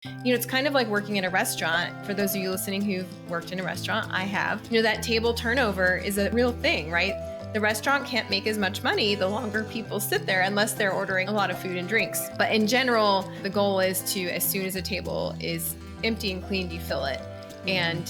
It's kind of like working in a restaurant. For those of you listening who've worked in a restaurant, I have. That table turnover is a real thing, right? The restaurant can't make as much money the longer people sit there unless they're ordering a lot of food and drinks. But in general, the goal is to, as soon as a table is empty and cleaned, you fill it. And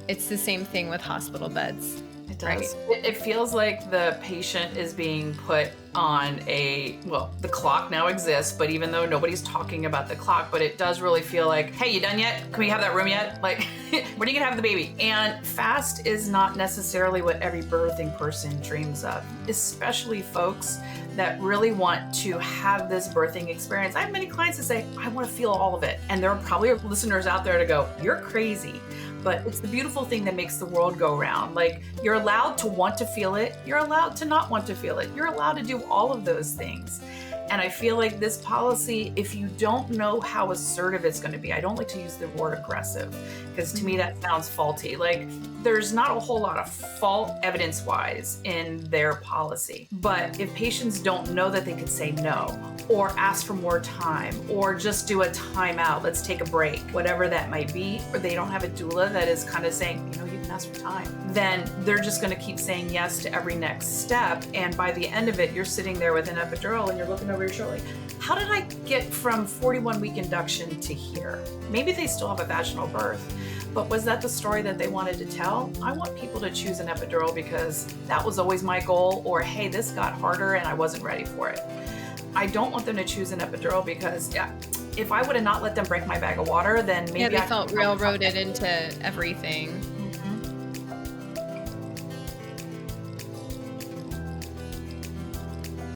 it's the same thing with hospital beds. It does. Right? It feels like the patient is being put on the clock now exists, but even though nobody's talking about the clock, but it does really feel like, hey, you done yet? Can we have that room yet? Like, when are you gonna have the baby? And fast is not necessarily what every birthing person dreams of, especially folks that really want to have this birthing experience. I have many clients that say, I want to feel all of it. And there are probably listeners out there to go, you're crazy. But it's the beautiful thing that makes the world go round. Like, you're allowed to want to feel it. You're allowed to not want to feel it. You're allowed to do all of those things. And I feel like this policy, if you don't know how assertive it's going to be, I don't like to use the word aggressive, because to me that sounds faulty. Like, there's not a whole lot of fault evidence-wise in their policy. But if patients don't know that they could say no, or ask for more time, or just do a timeout, let's take a break, whatever that might be, or they don't have a doula that is kind of saying, you can ask for time, then they're just going to keep saying yes to every next step. And by the end of it, you're sitting there with an epidural and you're looking over your shoulder like, how did I get from 41-week induction to here? Maybe they still have a vaginal birth, but was that the story that they wanted to tell? I want people to choose an epidural because that was always my goal, or hey, this got harder and I wasn't ready for it. I don't want them to choose an epidural because if I would have not let them break my bag of water, then maybe they felt railroaded into everything.